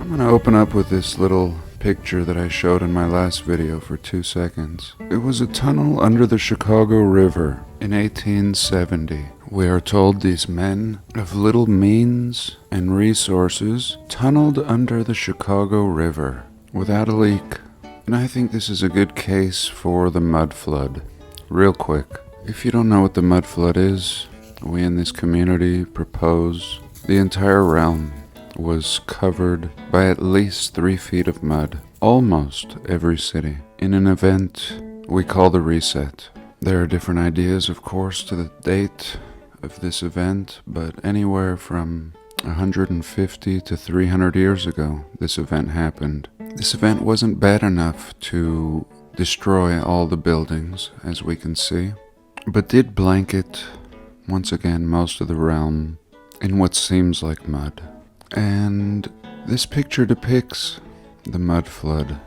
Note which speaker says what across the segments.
Speaker 1: I'm going to open up with this little picture that I showed in my last video for 2 seconds. It was a tunnel under the Chicago River in 1870. We are told these men of little means and resources tunneled under the Chicago River without a leak. And I think this is a good case for the mud flood. Real quick, if you don't know what the mud flood is, we in this community propose the entire realm was covered by at least 3 feet of mud, almost every city, in an event we call the reset. There are different ideas, of course, to the date of this event, but anywhere from 150 to 300 years ago, this event happened. This event wasn't bad enough to destroy all the buildings, as we can see, but did blanket, once again, most of the realm in what seems like mud. And this picture depicts the mud flood.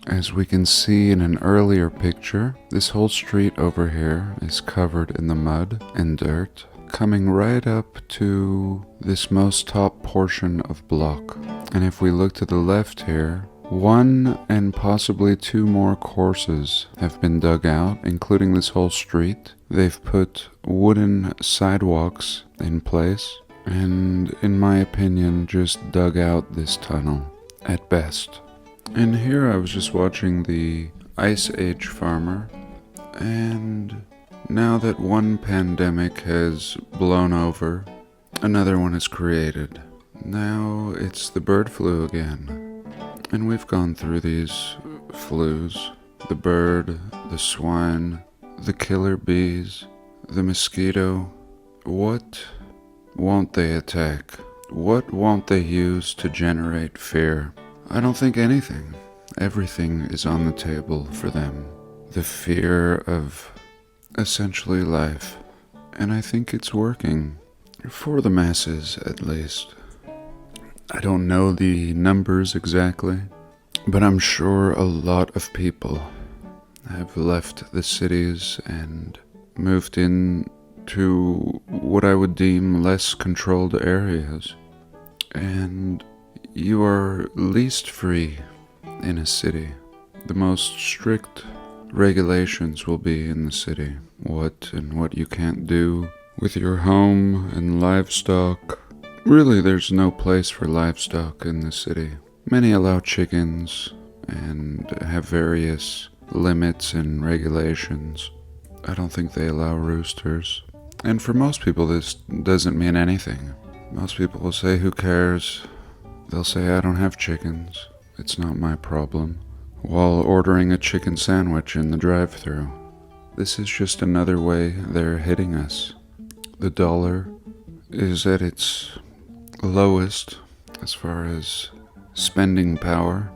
Speaker 1: As we can see in an earlier picture, this whole street over here is covered in the mud and dirt, coming right up to this most top portion of block. And if we look to the left here, 1 and possibly 2 more courses have been dug out, including this whole street. They've put wooden sidewalks in place, and in my opinion just dug out this tunnel at best. And here I was just watching the Ice Age Farmer, and now that one pandemic has blown over, another one is created. Now it's the bird flu again, and we've gone through these flus: the bird, the swine, the killer bees, the mosquito. What won't they attack? What won't they use to generate fear? I don't think anything. Everything is on the table for them. The fear of essentially life. And I think it's working. For the masses, at least. I don't know the numbers exactly, but I'm sure a lot of people have left the cities and moved in to what I would deem less controlled areas. And you are least free in a city. The most strict regulations will be in the city. What and what you can't do with your home and livestock. Really, there's no place for livestock in the city. Many allow chickens and have various limits and regulations. I don't think they allow roosters. And for most people, this doesn't mean anything. Most people will say, who cares? They'll say, I don't have chickens. It's not my problem. While ordering a chicken sandwich in the drive-thru. This is just another way they're hitting us. The dollar is at its lowest as far as spending power,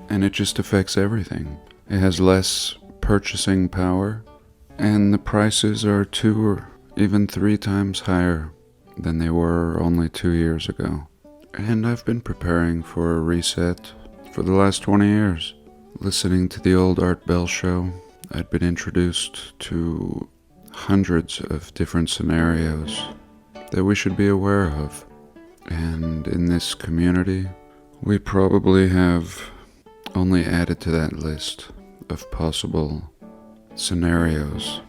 Speaker 1: and it just affects everything. It has less purchasing power, and the prices are 2 or even 3 times higher than they were only 2 years ago. And I've been preparing for a reset for the last 20 years. Listening to the old Art Bell show, I'd been introduced to hundreds of different scenarios that we should be aware of. And in this community, we probably have only added to that list of possible scenarios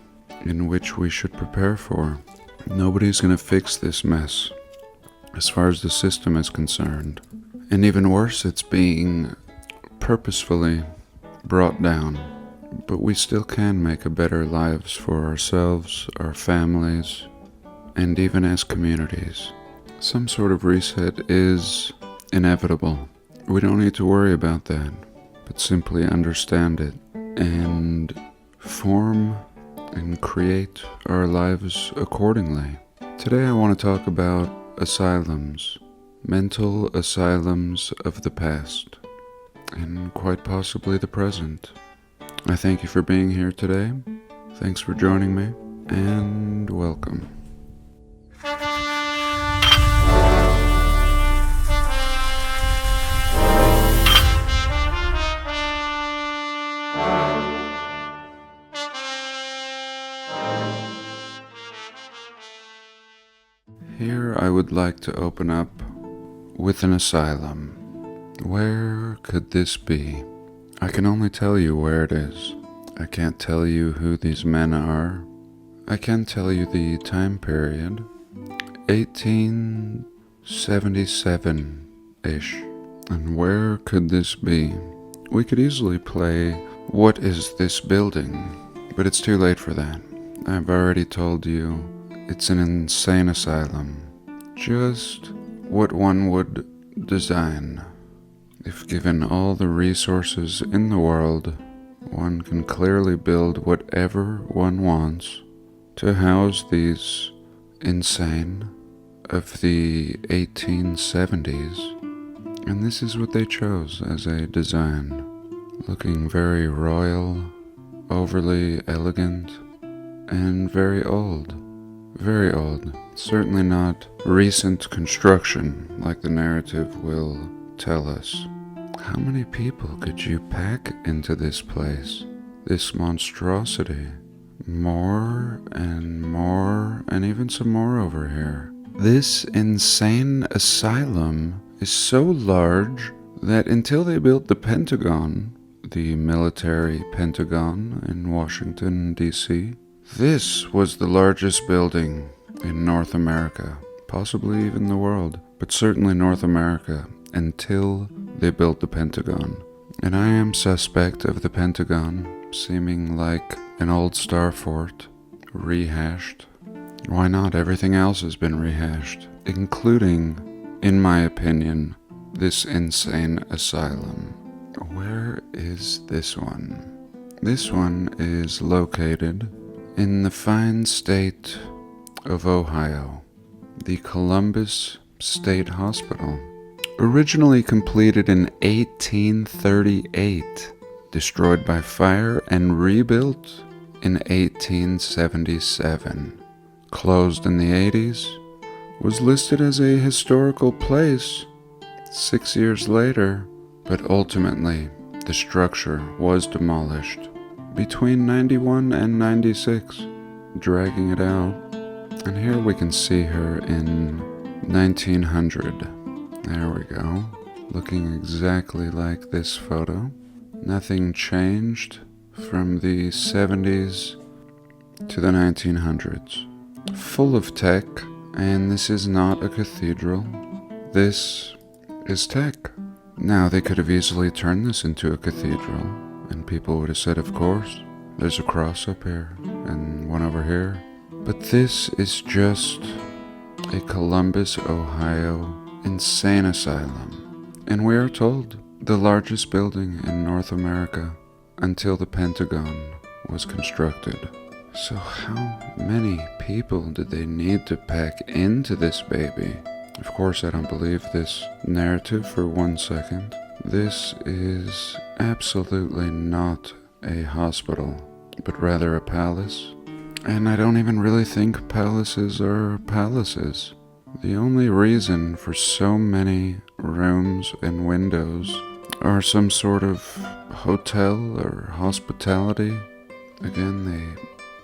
Speaker 1: in which we should prepare for. Nobody's going to fix this mess as far as the system is concerned. And even worse, it's being purposefully brought down. But we still can make a better lives for ourselves, our families, and even as communities. Some sort of reset is inevitable. We don't need to worry about that, but simply understand it and form and create our lives accordingly. Today I want to talk about asylums, mental asylums of the past, and quite possibly the present. I thank you for being here today. Thanks for joining me, and welcome. Here I would like to open up with an asylum. Where could this be? I can only tell you where it is. I can't tell you who these men are. I can tell you the time period. 1877-ish. And where could this be? We could easily play What Is This Building? But it's too late for that. I've already told you it's an insane asylum. Just what one would design. If given all the resources in the world, one can clearly build whatever one wants to house these insane of the 1870s. And this is what they chose as a design. Looking very royal, overly elegant, and very old. Very old. Certainly not recent construction like the narrative will tell us. How many people could you pack into this place? This monstrosity. More, and even some more over here. This insane asylum is so large that until they built the Pentagon, the military Pentagon in Washington, D.C., this was the largest building in North America, possibly even the world, but certainly North America, until they built the Pentagon. And I am suspect of the Pentagon seeming like an old star fort, rehashed. Why not? Everything else has been rehashed, including, in my opinion, this insane asylum. Where is this one? This one is located in the fine state of Ohio, the Columbus State Hospital. Originally completed in 1838, destroyed by fire and rebuilt in 1877. Closed in the 80s, was listed as a historical place 6 years later, but ultimately the structure was demolished between 91 and 96, dragging it out. And here we can see her in 1900. There we go, looking exactly like this photo. Nothing changed from the 70s to the 1900s. Full of tech, and this is not a cathedral. This is tech. Now, they could have easily turned this into a cathedral, and people would have said, of course, there's a cross up here, and one over here. But this is just a Columbus, Ohio insane asylum. And we are told the largest building in North America until the Pentagon was constructed. So how many people did they need to pack into this baby? Of course, I don't believe this narrative for 1 second. This is absolutely not a hospital, but rather a palace. And I don't even really think palaces are palaces. The only reason for so many rooms and windows are some sort of hotel or hospitality. Again, they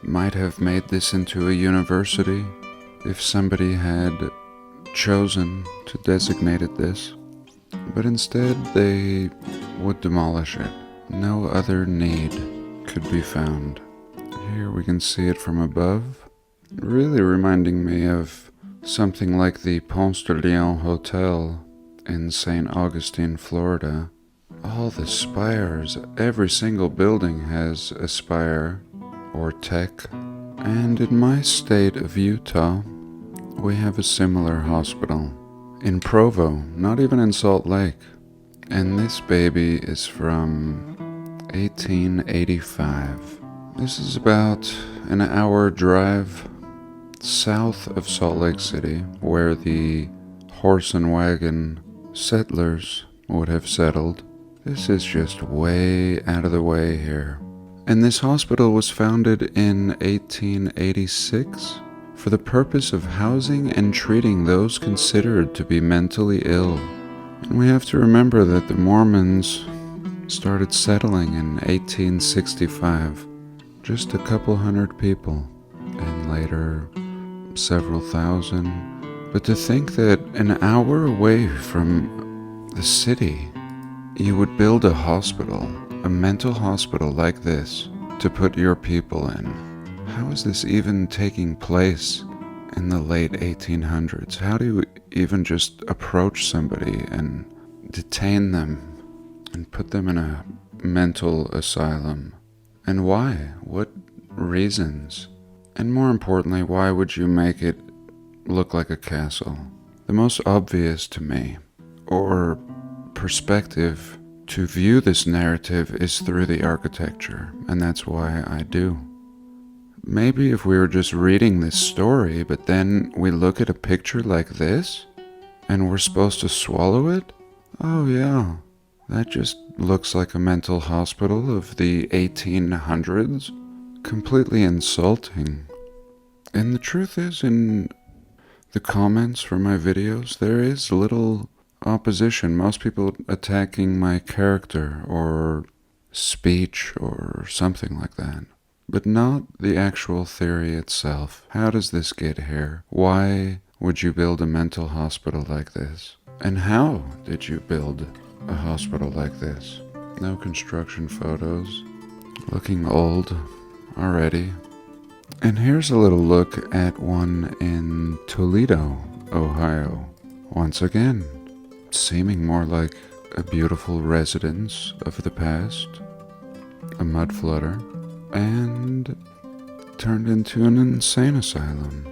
Speaker 1: might have made this into a university if somebody had chosen to designate it this, but instead they would demolish it. No other need could be found. Here we can see it from above, really reminding me of something like the Ponce de Leon Hotel in St. Augustine, Florida. All the spires, every single building has a spire or tech, and in my state of Utah, we have a similar hospital in Provo, not even in Salt Lake, and this baby is from 1885. This is about an hour drive south of Salt Lake City, where the horse and wagon settlers would have settled. This is just way out of the way here. And this hospital was founded in 1886 for the purpose of housing and treating those considered to be mentally ill. And we have to remember that the Mormons started settling in 1865, just a couple hundred people, and later several thousand. But to think that an hour away from the city you would build a hospital, a mental hospital like this, to put your people in. How is this even taking place in the late 1800s? How do you even just approach somebody and detain them and put them in a mental asylum? And why? What reasons? And more importantly, why would you make it look like a castle? The most obvious to me, or perspective to view this narrative, is through the architecture, and that's why I do. Maybe if we were just reading this story, but then we look at a picture like this, and we're supposed to swallow it? Oh yeah, that just looks like a mental hospital of the 1800s. Completely insulting. And the truth is, in the comments for my videos, there is little opposition. Most people attacking my character or speech or something like that, but not the actual theory itself. How does this get here? Why would you build a mental hospital like this? And how did you build a hospital like this? No construction photos. Looking old already. And here's a little look at one in Toledo, Ohio. Once again, seeming more like a beautiful residence of the past, a mud flutter, and turned into an insane asylum.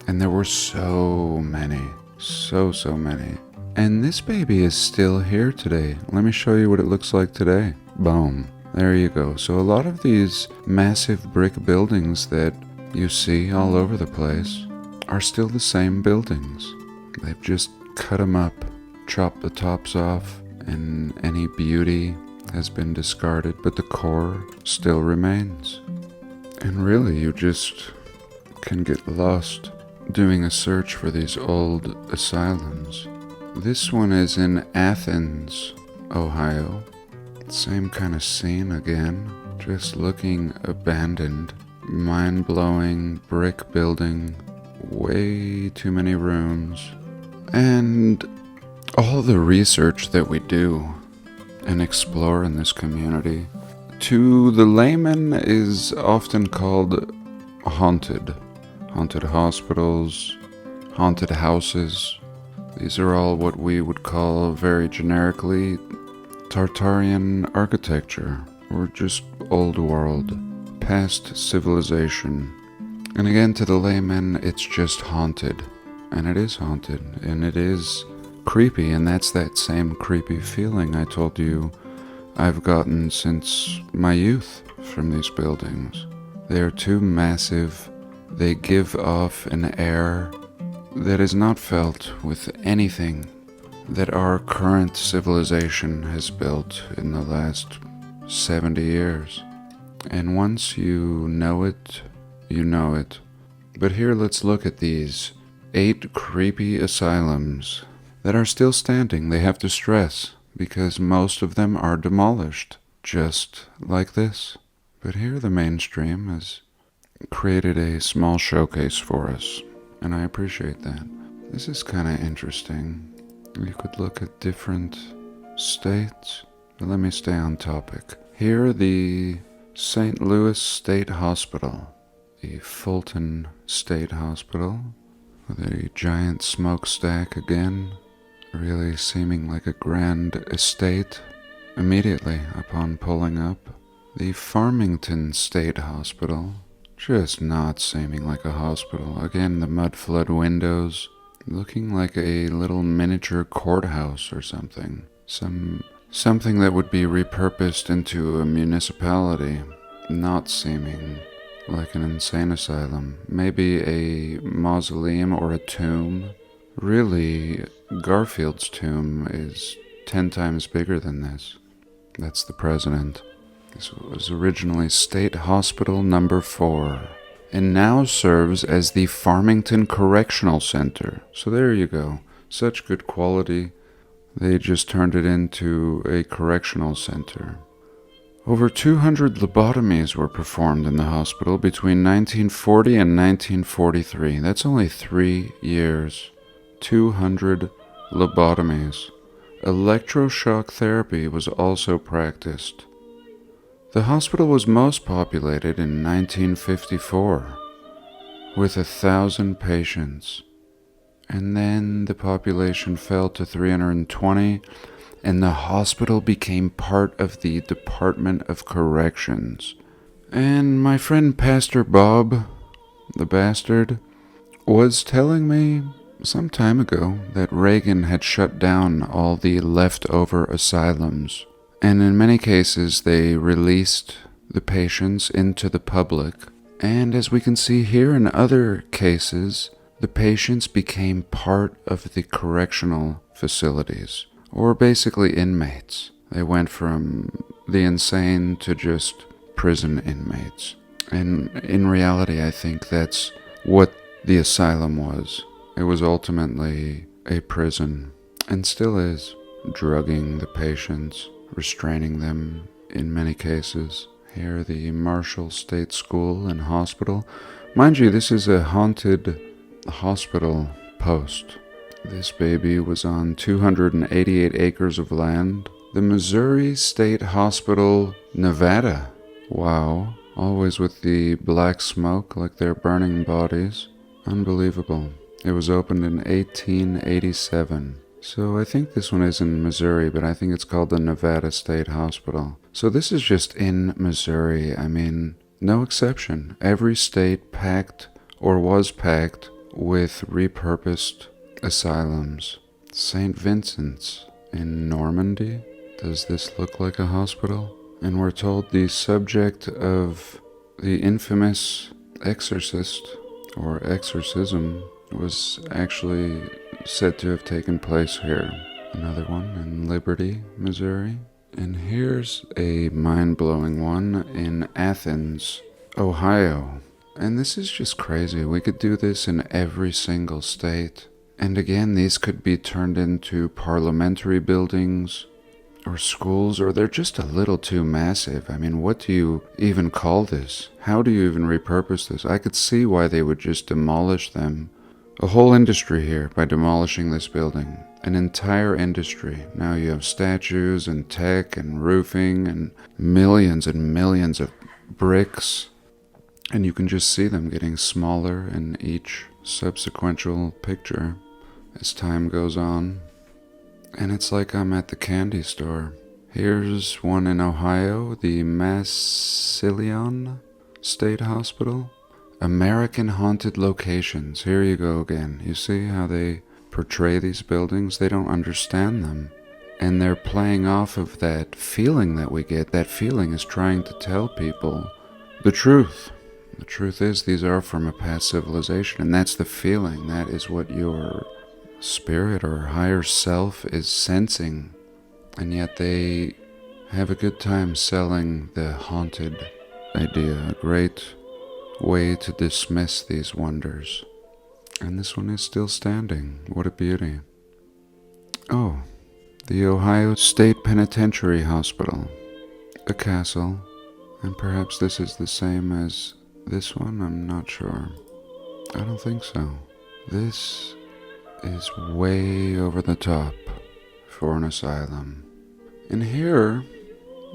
Speaker 1: And there were so many, so many. And this baby is still here today. Let me show you what it looks like today. Boom. There you go. So a lot of these massive brick buildings that you see all over the place are still the same buildings. They've just cut them up, chopped the tops off, and any beauty has been discarded, but the core still remains. And really, you just can get lost doing a search for these old asylums. This one is in Athens, Ohio. Same kind of scene again, just looking abandoned. Mind-blowing brick building, way too many rooms. And all the research that we do and explore in this community, to the layman, is often called haunted. Haunted hospitals, haunted houses. These are all what we would call very generically Tartarian architecture, or just old world, past civilization. And again, to the layman, it's just haunted. And it is haunted, and it is creepy, and that's that same creepy feeling I told you I've gotten since my youth from these buildings. They are too massive. They give off an air that is not felt with anything that our current civilization has built in the last 70 years. And once you know it, you know it. But here, let's look at these 8 creepy asylums that are still standing. They have to stress, because most of them are demolished, just like this. But here the mainstream has created a small showcase for us, and I appreciate that. This is kind of interesting. You could look at different states, but let me stay on topic. Here, the St. Louis State Hospital, the Fulton State Hospital, with a giant smokestack again, really seeming like a grand estate immediately upon pulling up. The Farmington State Hospital, just not seeming like a hospital. Again, the mud flood windows, looking like a little miniature courthouse or something. Something that would be repurposed into a municipality, not seeming like an insane asylum. Maybe a mausoleum or a tomb. Really, Garfield's tomb is 10 times bigger than this. That's the president. This was originally State Hospital Number 4, and now serves as the Farmington Correctional Center. So there you go. Such good quality. They just turned it into a correctional center. Over 200 lobotomies were performed in the hospital between 1940 and 1943. That's only 3 years. 200 lobotomies. Electroshock therapy was also practiced. The hospital was most populated in 1954, with 1,000 patients. And then the population fell to 320, and the hospital became part of the Department of Corrections. And my friend Pastor Bob, the bastard, was telling me some time ago that Reagan had shut down all the leftover asylums. And in many cases, they released the patients into the public. And as we can see here in other cases, the patients became part of the correctional facilities, or basically inmates. They went from the insane to just prison inmates. And in reality, I think that's what the asylum was. It was ultimately a prison, and still is, drugging the patients, restraining them in many cases. Here, the Marshall State School and Hospital. Mind you, this is a haunted hospital post. This baby was on 288 acres of land. The Missouri State Hospital, Nevada. Wow. Always with the black smoke like they're burning bodies. Unbelievable. It was opened in 1887. So I think this one is in Missouri, but I think it's called the Nevada State Hospital. So this is just in Missouri. I mean, no exception. Every state packed or was packed with repurposed asylums. St. Vincent's in Normandy. Does this look like a hospital? And we're told the subject of the infamous exorcist or exorcism was actually said to have taken place here. Another one in Liberty, Missouri. And here's a mind-blowing one in Athens, Ohio. And this is just crazy. We could do this in every single state. And again, these could be turned into parliamentary buildings or schools, or they're just a little too massive. I mean, what do you even call this? How do you even repurpose this? I could see why they would just demolish them. A whole industry here by demolishing this building. An entire industry. Now you have statues and tech and roofing and millions of bricks. And you can just see them getting smaller in each subsequential picture as time goes on. And it's like I'm at the candy store. Here's one in Ohio, the Massillon State Hospital. American Haunted Locations. Here you go again. You see how they portray these buildings? They don't understand them. And they're playing off of that feeling that we get. That feeling is trying to tell people the truth. The truth is these are from a past civilization, and that's the feeling. That is what your spirit or higher self is sensing. And yet they have a good time selling the haunted idea. A great way to dismiss these wonders. And this one is still standing. What a beauty. Oh, the Ohio State Penitentiary Hospital. A castle. And perhaps this is the same as this one? I'm not sure. I don't think so. This is way over the top for an asylum. And here,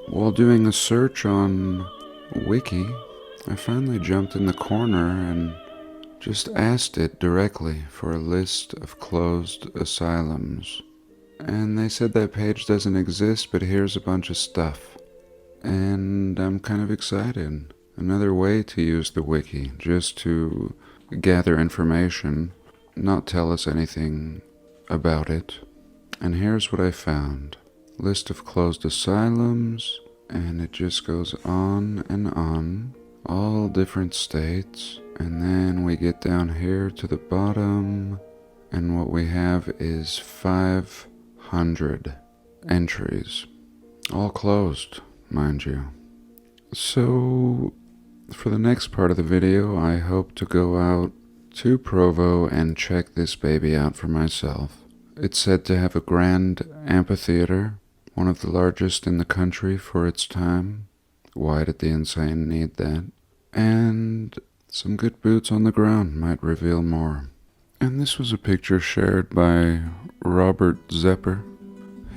Speaker 1: while doing a search on Wiki, I finally jumped in the corner and just asked it directly for a list of closed asylums. And they said that page doesn't exist, but here's a bunch of stuff. And I'm kind of excited. Another way to use the wiki, just to gather information, not tell us anything about it. And here's what I found. List of closed asylums, and it just goes on and on. All different states. And then we get down here to the bottom, and what we have is 500 entries. All closed, mind you. So, for the next part of the video, I hope to go out to Provo and check this baby out for myself. It's said to have a grand amphitheater, one of the largest in the country for its time. Why did the insane need that? And some good boots on the ground might reveal more. And this was a picture shared by Robert Zepper.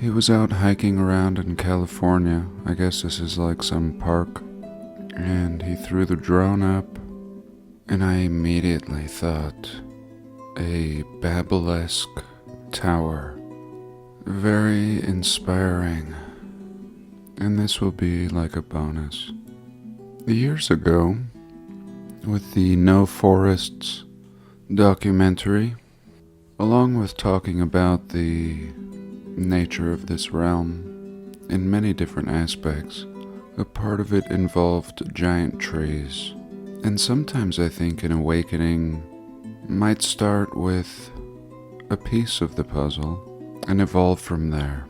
Speaker 1: He was out hiking around in California. I guess this is like some park. And he threw the drone up, and I immediately thought a Babylesque tower. Very inspiring. And this will be like a bonus. Years ago, with the No Forests documentary, along with talking about the nature of this realm in many different aspects, a part of it involved giant trees. And sometimes I think an awakening might start with a piece of the puzzle and evolve from there.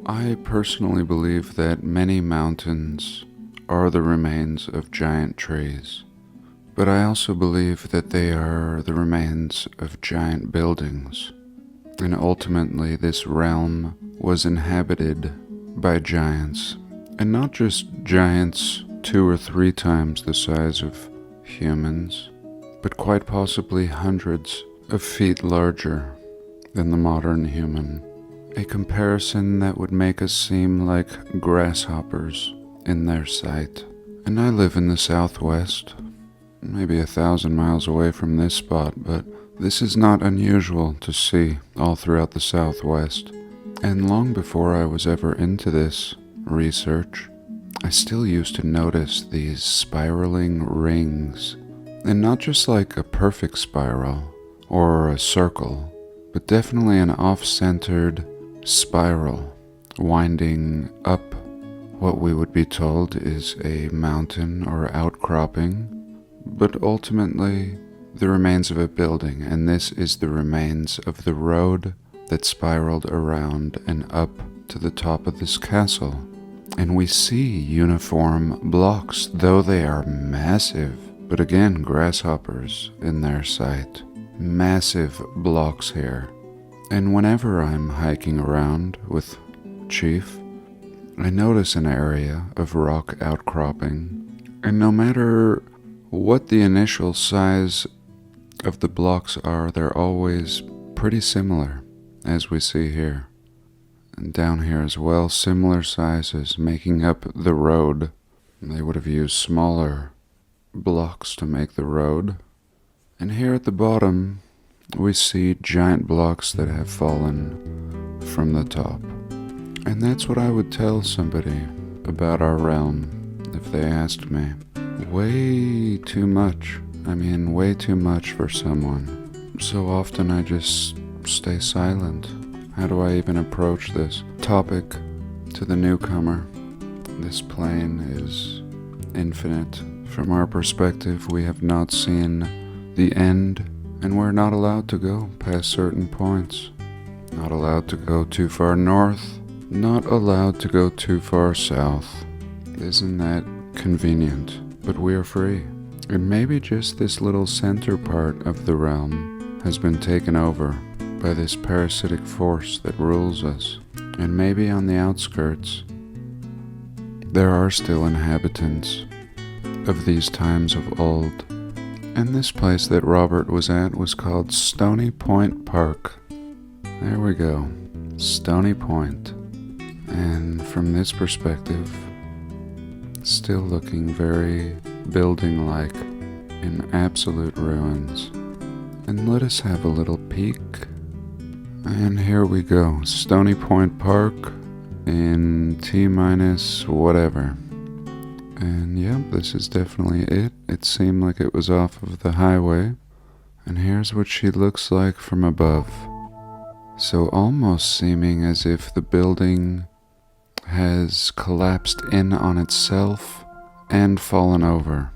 Speaker 1: I personally believe that many mountains are the remains of giant trees, but I also believe that they are the remains of giant buildings. And ultimately this realm was inhabited by giants, and not just giants 2 or 3 times the size of humans, but quite possibly hundreds of feet larger than the modern human. A comparison that would make us seem like grasshoppers in their sight. And I live in the Southwest, maybe 1,000 miles away from this spot, but this is not unusual to see all throughout the Southwest. And long before I was ever into this research, I still used to notice these spiraling rings, and not just like a perfect spiral or a circle, but definitely an off-centered spiral winding up what we would be told is a mountain or outcropping, but ultimately the remains of a building. And this is the remains of the road that spiraled around and up to the top of this castle. And we see uniform blocks, though they are massive, but again, grasshoppers in their sight. Massive blocks here. And whenever I'm hiking around with Chief, I notice an area of rock outcropping, and no matter what the initial size of the blocks are, they're always pretty similar, as we see here. And down here as well, similar sizes making up the road. They would have used smaller blocks to make the road. And here at the bottom, we see giant blocks that have fallen from the top. And that's what I would tell somebody about our realm if they asked me. Way too much. I mean, way too much for someone. So often I just stay silent. How do I even approach this topic to the newcomer? This plane is infinite. From our perspective, we have not seen the end, and we're not allowed to go past certain points. Not allowed to go too far north, not allowed to go too far south. Isn't that convenient? But we are free. And maybe just this little center part of the realm has been taken over by this parasitic force that rules us. And maybe on the outskirts, there are still inhabitants of these times of old. And this place that Robert was at was called Stony Point Park. There we go, Stony Point. And from this perspective, still looking very building-like in absolute ruins. And let us have a little peek. And here we go, Stony Point Park in T- whatever. And yep, this is definitely it. It seemed like it was off of the highway. And here's what she looks like from above. So almost seeming as if the building has collapsed in on itself and fallen over,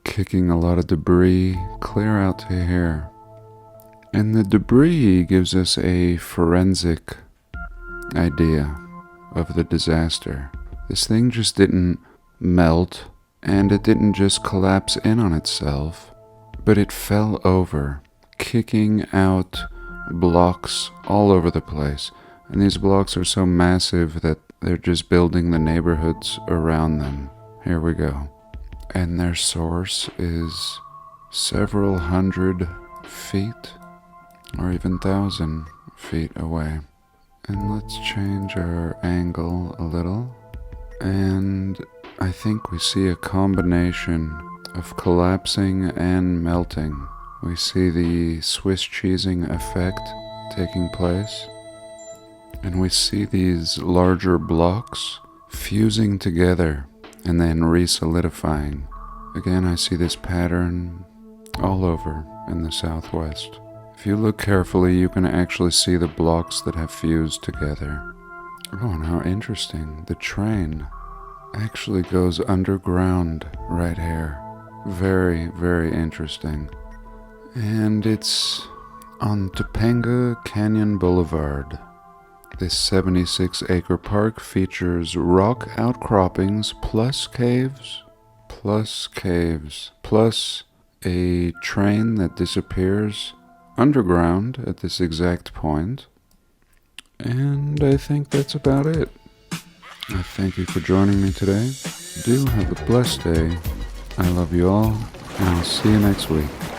Speaker 1: kicking a lot of debris clear out to here. And the debris gives us a forensic idea of the disaster. This thing just didn't melt, and it didn't just collapse in on itself, but it fell over, kicking out blocks all over the place. And these blocks are so massive that they're just building the neighborhoods around them. Here we go. And their source is several hundred feet, or even 1,000 feet away. And let's change our angle a little. And I think we see a combination of collapsing and melting. We see the Swiss cheesing effect taking place. And we see these larger blocks fusing together and then re-solidifying. Again, I see this pattern all over in the Southwest. If you look carefully, you can actually see the blocks that have fused together. Oh, and how interesting. The train actually goes underground right here. Very, very interesting. And it's on Topanga Canyon Boulevard. This 76-acre park features rock outcroppings plus caves, plus a train that disappears underground at this exact point. And I think that's about it. I thank you for joining me today. Do have a blessed day. I love you all, and I'll see you next week.